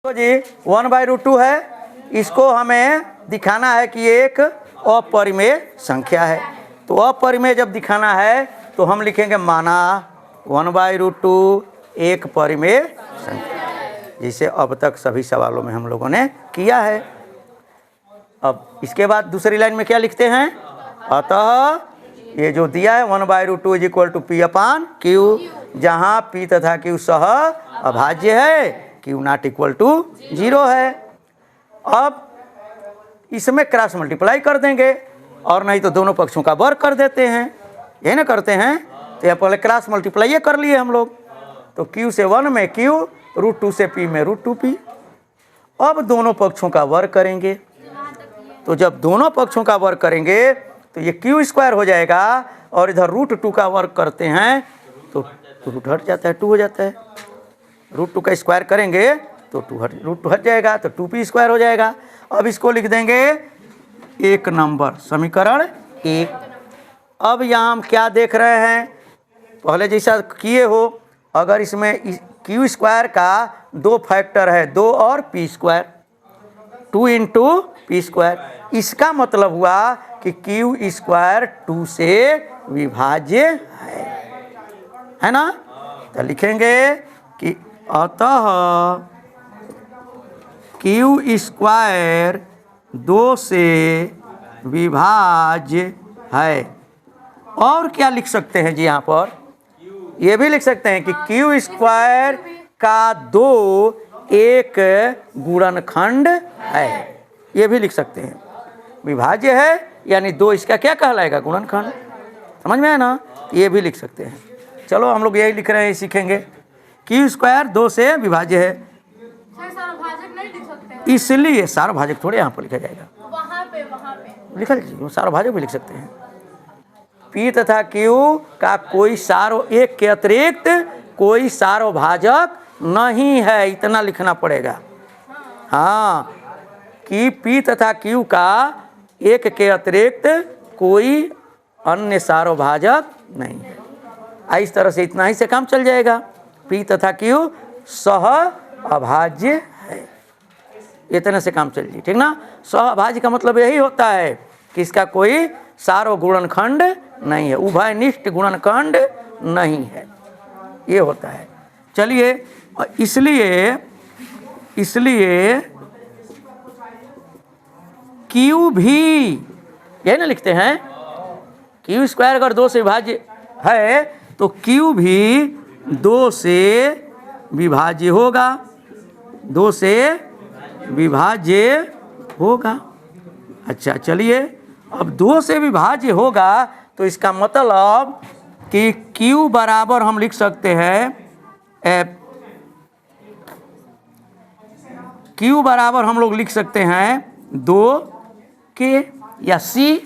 तो जी 1/√2 है, इसको हमें दिखाना है कि एक अपरिमेय संख्या है। तो अपरिमेय जब दिखाना है तो हम लिखेंगे माना 1/√2 एक परिमेय संख्या, जिसे अब तक सभी सवालों में हम लोगों ने किया है। अब इसके बाद दूसरी लाइन में क्या लिखते हैं, अतः ये जो दिया है 1/√2 = P/Q, जहाँ P तथा Q सह अभाज्य है, Q ≠ 0 है। अब इसमें क्रॉस मल्टीप्लाई कर देंगे और नहीं तो दोनों पक्षों का वर्ग कर देते हैं, यही ना करते हैं। तो यहाँ पहले क्रॉस मल्टीप्लाई कर लिए हम लोग, तो Q से 1 में Q, √2 से P में √2P। अब दोनों पक्षों का वर्ग करेंगे, तो जब दोनों पक्षों का वर्ग करेंगे तो ये Q² हो जाएगा और इधर √2 का वर्ग करते हैं तो रूट हट जाता है, 2 हो जाता है। √2 का स्क्वायर करेंगे तो √2 हट जाएगा, तो 2P² हो जाएगा। अब इसको लिख देंगे 1 नंबर समीकरण 1। अब यहाँ हम क्या देख रहे हैं, पहले जैसा किए हो, अगर इसमें Q² का 2 फैक्टर है, 2 और P², 2 × P², इसका मतलब हुआ कि Q² 2 से विभाज्य है ना। तो लिखेंगे कि अतः Q² 2 से विभाज्य है। और क्या लिख सकते हैं जी, यहाँ पर ये भी लिख सकते हैं कि Q² का 2 एक गुणनखंड है, ये भी लिख सकते हैं। विभाज्य है यानी 2 इसका क्या कहलाएगा, गुणनखंड। समझ में है ना, ये भी लिख सकते हैं। चलो हम लोग यही लिख रहे हैं, सीखेंगे। Q² 2 से विभाज्य है, इसलिए सार्वभाजक थोड़े यहाँ पर लिखा जाएगा, वहाँ पे लिखा लीजिए, सार्वभाजक भी लिख सकते हैं। P तथा Q का कोई एक के अतिरिक्त कोई सार्वभाजक नहीं है, इतना लिखना पड़ेगा। हाँ, कि P तथा Q का एक के अतिरिक्त कोई अन्य सार्वभाजक नहीं है। इस तरह से इतना ही से काम चल जाएगा। P तथा Q सह अभाज्य है, इतने से काम चल जाए, ठीक ना। सह अभाज्य का मतलब यही होता है कि इसका कोई सार्वगुणनखंड नहीं है, उभयनिष्ठ गुणनखंड नहीं है, ये होता है। चलिए, इसलिए Q भी यही ना लिखते हैं, Q² अगर 2 से विभाज्य है तो Q भी 2 से विभाज्य होगा, 2 से विभाज्य होगा। अच्छा चलिए, अब 2 से विभाज्य होगा तो इसका मतलब कि Q बराबर हम लिख सकते हैं Q बराबर हम लोग लिख सकते हैं 2K या C।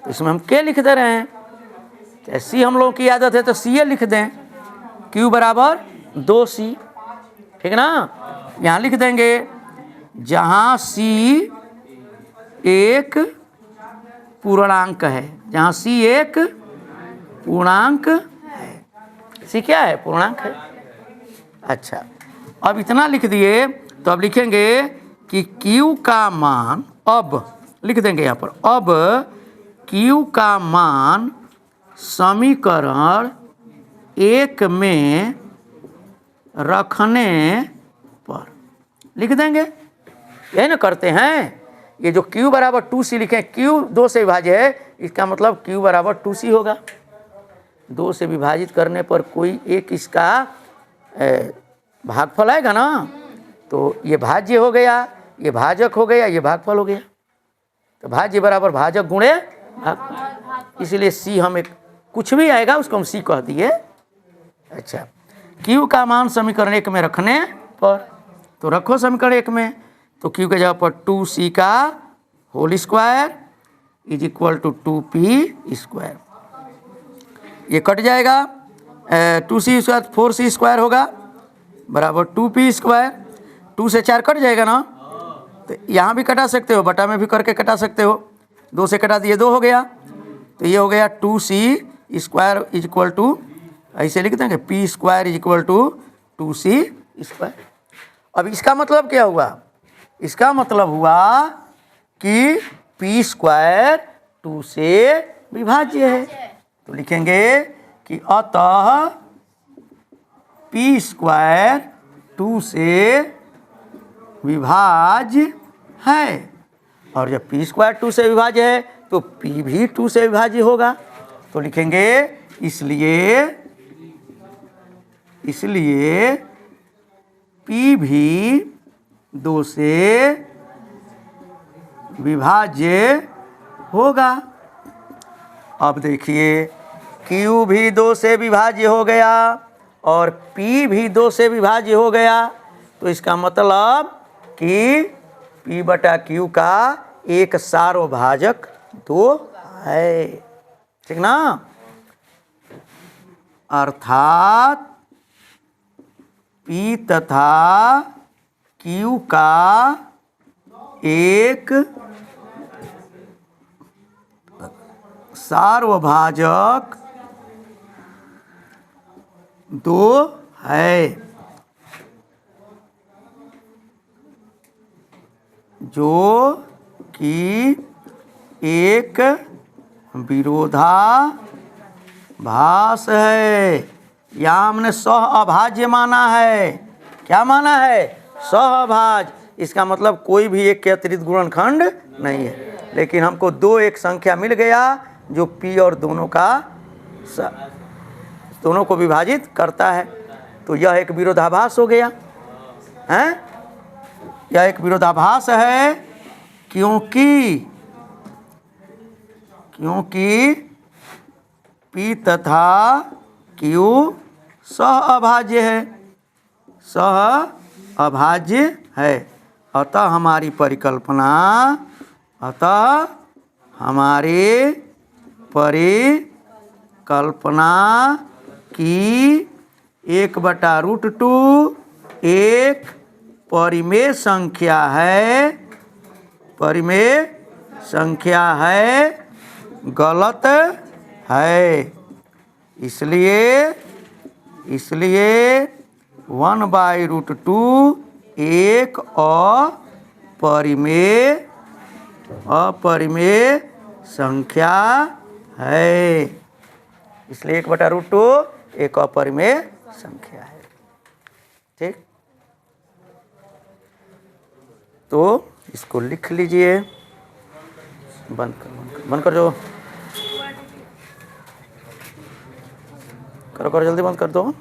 तो इसमें हम K लिख दे रहे हैं, तो C हम लोगों की आदत है तो C लिख दें। Q बराबर 2C, ठीक ना। यहाँ लिख देंगे जहाँ C एक पूर्णांक है, जहाँ C एक पूर्णांक है। C क्या है, पूर्णांक है। अच्छा, अब इतना लिख दिए तो अब लिखेंगे कि Q का मान, अब लिख देंगे यहाँ पर, अब Q का मान समीकरण 1 में रखने पर लिख देंगे, यही ना करते हैं। ये जो Q बराबर 2C लिखें, Q 2 से विभाज्य है, इसका मतलब Q बराबर 2C होगा। 2 से विभाजित करने पर कोई एक इसका भागफल आएगा ना, तो ये भाज्य हो गया, ये भाजक हो गया, ये भागफल हो गया। तो भाज्य बराबर भाजक गुणे भागफल, इसलिए C हम एक कुछ भी आएगा उसको हम C कह दिए। अच्छा, Q का मान समीकरण 1 में रखने पर, तो रखो समीकरण 1 में, तो Q के जगह पर 2C का होल स्क्वायर = 2P²। ये कट जाएगा, 2C² 4C² होगा बराबर 2P²। 2 से 4 कट जाएगा ना, तो यहाँ भी कटा सकते हो, बटा में भी करके कटा सकते हो। 2 से कटा दिए 2 हो गया, तो ये हो गया 2C² = ऐसे लिख देंगे P² = 2C²। अब इसका मतलब क्या हुआ? इसका मतलब हुआ कि p स्क्वायर 2 से विभाज्य है। तो लिखेंगे कि अतः p स्क्वायर 2 से विभाज्य है। और जब p स्क्वायर 2 से विभाज्य है तो p भी 2 से विभाज्य होगा। तो लिखेंगे इसलिए p भी 2 से विभाज्य होगा। अब देखिए q भी 2 से विभाज्य हो गया और p भी 2 से विभाज्य हो गया। तो इसका मतलब कि p बटा q का एक सार्वभाजक 2 है, ठीक ना? अर्थात p तथा q का एक सार्वभाजक 2 है, जो कि एक विरोधाभास है। यहाँ हमने सह अभाज्य माना है। क्या माना है? सह अभाज्य। इसका मतलब कोई भी एक के अतिरिक्त गुणनखंड नहीं है, लेकिन हमको 2 एक संख्या मिल गया जो p और दोनों को विभाजित करता है। तो यह एक विरोधाभास हो गया है। यह एक विरोधाभास है क्योंकि p तथा q सह अभाज्य है, सह अभाज्य है। अतः हमारी परिकल्पना की 1/√2 एक परिमेय संख्या है, गलत है। इसलिए 1/√2 एक अपरिमेय संख्या है। इसलिए 1/√2 एक अपरिमेय संख्या है, ठीक। तो इसको लिख लीजिए। बंद कर दो, करो जल्दी बंद कर दो।